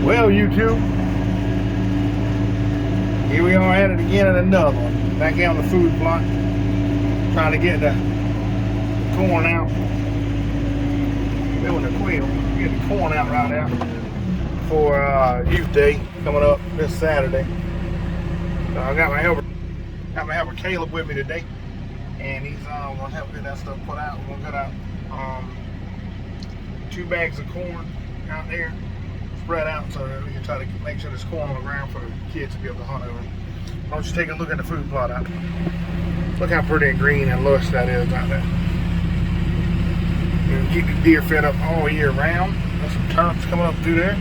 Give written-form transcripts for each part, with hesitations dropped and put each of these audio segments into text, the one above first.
Well, YouTube, here we are at it again in another one. Back out on the food plot, trying to get the corn out. Doing the quail, getting the corn out right now for Youth Day coming up this Saturday. So I got my helper Caleb with me today, and he's gonna help get that stuff put out. We're gonna cut out 2 bags of corn out there, spread out so that we can try to make sure there's corn on the ground for the kids to be able to hunt over. Why don't you take a look at the food plot out there? Look how pretty and green and lush that is out there. You can keep the deer fed up all year round. There's some turnips coming up through there.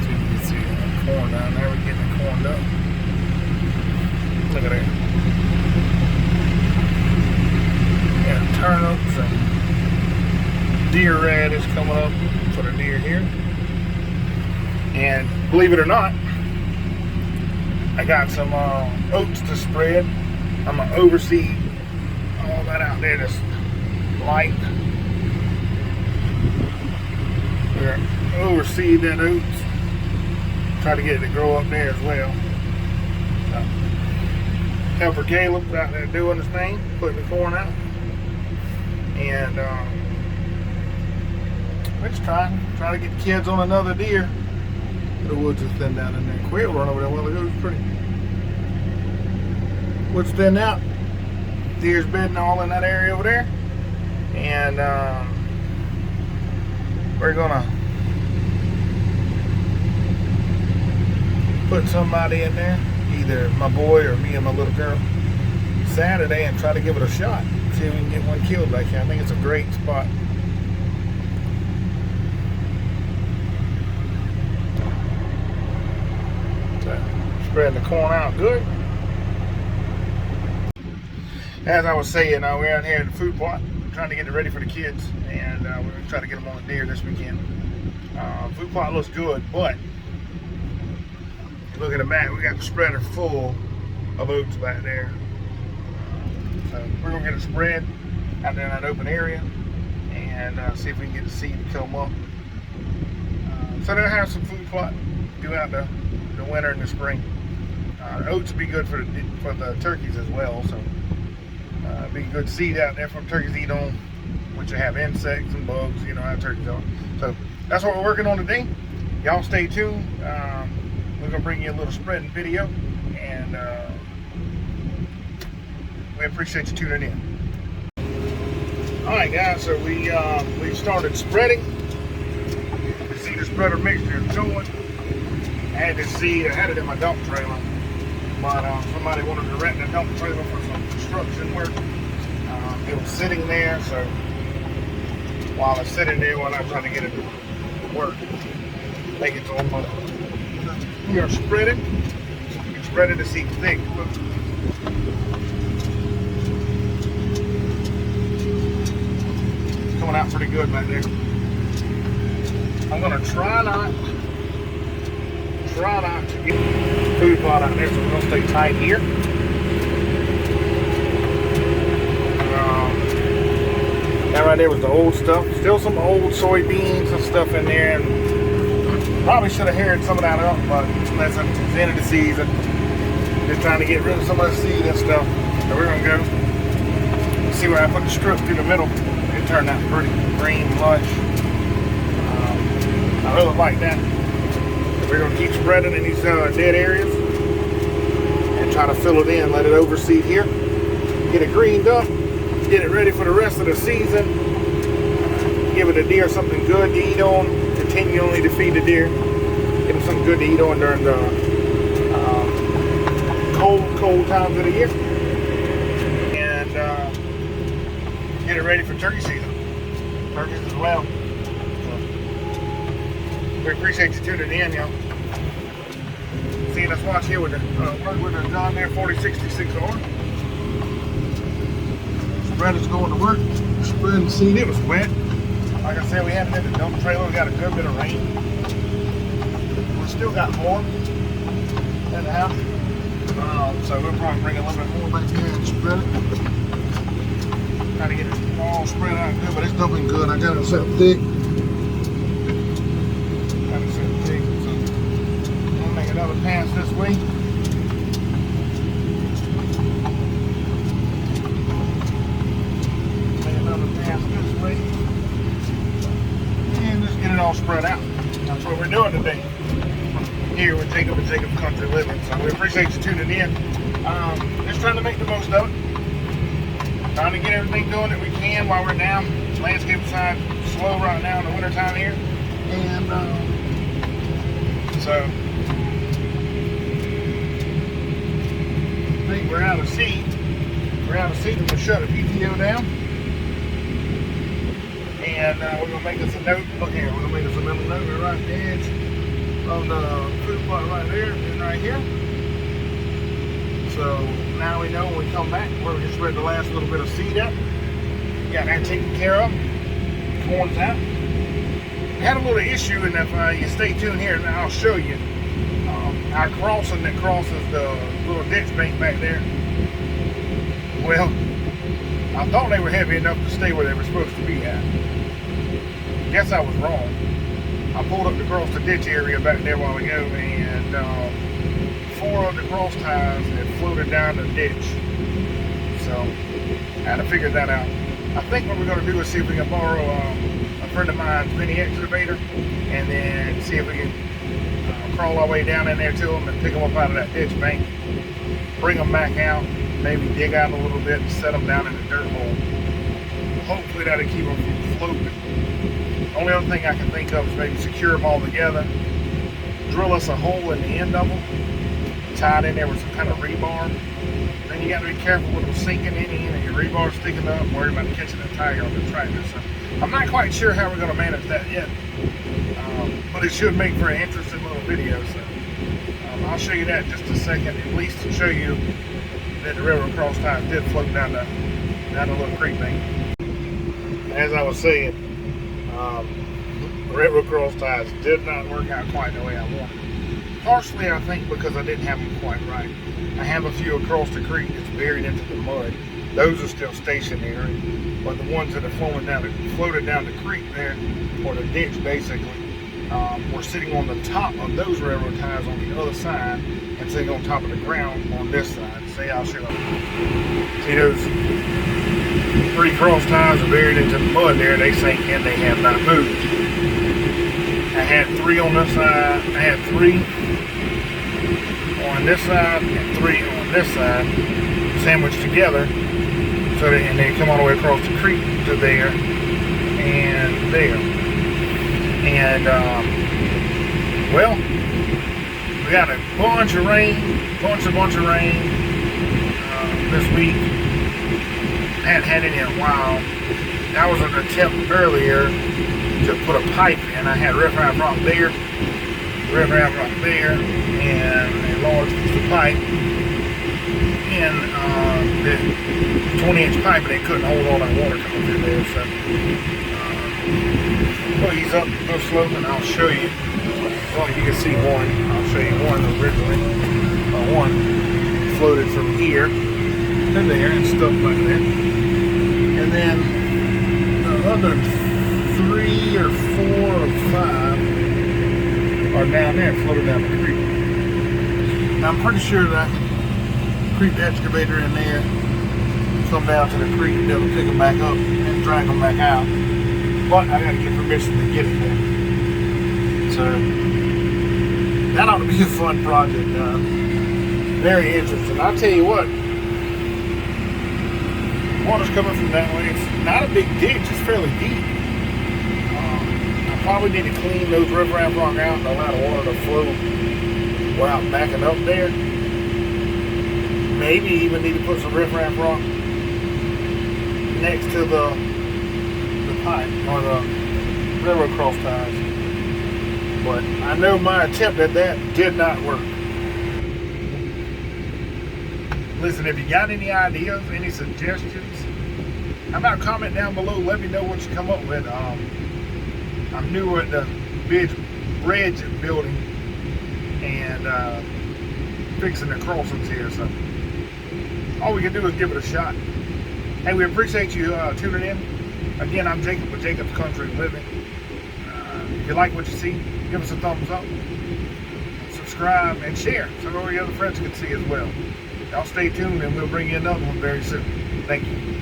So you can see the corn down there. We're getting it corned up. Look at that. Yeah, turnips and deer radish coming up for the deer here. And believe it or not, I got some oats to spread. I'm gonna overseed all that out there that's light. We're gonna overseed that oats. Try to get it to grow up there as well. So, helper Caleb's out there doing his thing, putting the corn out. And we're just trying to get the kids on another deer. The woods is thin down in there. Quail run over there a while ago. It was pretty. Woods thinned out. Deer's bedding all in that area over there. And we're gonna put somebody in there, either my boy or me and my little girl, Saturday, and try to give it a shot. See if we can get one killed back here. I think it's a great spot. Spreading the corn out good. As I was saying, we're out here at the food plot trying to get it ready for the kids, and we're going to try to get them on the deer this weekend. Food plot looks good, but look at the back. We got the spreader full of oats back there. So we're going to get it spread out there in that open area and see if we can get the seed to come up. So they'll have some food plot throughout the winter and the spring. Oats will be good for the turkeys as well, so be good seed out there for turkeys to eat on, which will have insects and bugs, you know how turkeys are. So that's what we're working on today. Y'all stay tuned. We're gonna bring you a little spreading video, and we appreciate you tuning in. All right, guys. So we started spreading. You see the spreader mixture is going. I had this seed. I had it in my dump trailer, but somebody wanted to rent the dump trailer for some construction work. It was sitting there, so while it's sitting there, while I'm trying to get it to work, make it to almost. We are spreading. You can spread it to see thick. Look. It's coming out pretty good back there. I'm gonna try not to get food plot out there, so we're gonna stay tight here. That right there was the old stuff. Still some old soybeans and stuff in there, and probably should have haired some of that up, but that's the end of the season. Just trying to get rid of some of the seed and stuff. So we're gonna go see where I put the strip through the middle. It turned out pretty green, lush. I really like that. We're going to keep spreading in these dead areas and try to fill it in, let it overseed here, get it greened up, get it ready for the rest of the season, give it a deer something good to eat on, continually to feed the deer, give them something good to eat on during the cold times of the year, and get it ready for turkey season, turkeys as well. We appreciate you tuning in, y'all. Seeing us watch here with the John Deere 4066R. Spreader's going to work. Spreading seed. It was wet. Like I said, we had it in the dump trailer. We got a good bit of rain. We still got more in the house. So we'll probably bring a little bit more back here and spread it. Try to get it all spread out good, but it's dumping good. I got it set thick. pass this way. Make another pass this way. And just get it all spread out. That's what we're doing today here with Jacob and Jacob's Country Living. So we appreciate you tuning in. Just trying to make the most of it. Trying to get everything going that we can while we're down. Landscape side slow right now in the winter time here. And so I think we're out of seed. We're out of seed and we'll shut the PTO down. And we're going to make us a note. Look here, we're going to make us a little note right at the edge of the food plot right there and right here. So now we know when we come back, we're going to spread the last little bit of seed up. Got that taken care of. Corn's out. We had a little issue, and if you stay tuned here, I'll show you. Our crossing that crosses the little ditch bank back there. Well, I thought they were heavy enough to stay where they were supposed to be at. Guess I was wrong. I pulled up to cross the ditch area back there a while ago, and 4 of the cross ties had floated down the ditch. So I had to figure that out. I think what we're going to do is see if we can borrow a friend of mine's mini excavator, and then see if we can crawl our way down in there to them and pick them up out of that ditch bank, bring them back out, maybe dig out a little bit and set them down in the dirt hole. Hopefully that'll keep them from floating. Only other thing I can think of is maybe secure them all together, drill us a hole in the end of them, tie it in there with some kind of rebar. Then you got to be careful with them sinking in and your rebar sticking up, worry about catching a tire on the tractor. So I'm not quite sure how we're going to manage that yet, but it should make for an interesting little video. So I'll show you that in just a second, at least to show you that the railroad cross ties did float down the little creek bank. As I was saying, the railroad cross ties did not work out quite the way I wanted. Partially, I think, because I didn't have them quite right. I have a few across the creek that's buried into the mud. Those are still stationary, but the ones that are floated down the creek there, or the ditch basically, were sitting on the top of those railroad ties on the other side and sitting on top of the ground on this side. See, I'll show you. See those 3 cross ties are buried into the mud there. They sink in, they have not moved. I had 3 on this side. I had 3 on this side and 3 on this side, sandwiched together, so they come all the way across the creek to there and there. And well, we got a bunch of rain this week. Hadn't had any in a while. That was an attempt earlier to put a pipe in. I had riprap rock there, and a large piece of pipe in the 20-inch pipe, and they couldn't hold all that water coming through there. So we'll ease up the slope, and I'll show you. Well, you can see one. I'll show you one originally. One floated from here to there and stuck like that, and then the other 3 or 4 or 5 are down there, floated down the creek. Now, I'm pretty sure that I can creep the excavator in there, come down to the creek, and be able to pick them back up and drag them back out. But I got to get permission to get it there. So that ought to be a fun project. Very interesting. I'll tell you what, water's coming from that way. It's not a big ditch, it's fairly deep. I probably need to clean those riprap rock out and allow the water to flow while I'm backing up there. Maybe even need to put some riprap rock next to the pipe or the railroad cross ties. But I know my attempt at that did not work. Listen, if you got any ideas, any suggestions, how about comment down below? Let me know what you come up with. I'm new at the bridge building and fixing the crossings here, so all we can do is give it a shot. Hey, we appreciate you tuning in. Again, I'm Jacob with Jacob's Country Living. If you like what you see, give us a thumbs up. Subscribe subscribe, and share so all your other friends can see as well. Y'all stay tuned, and we'll bring you another one very soon. Thank you.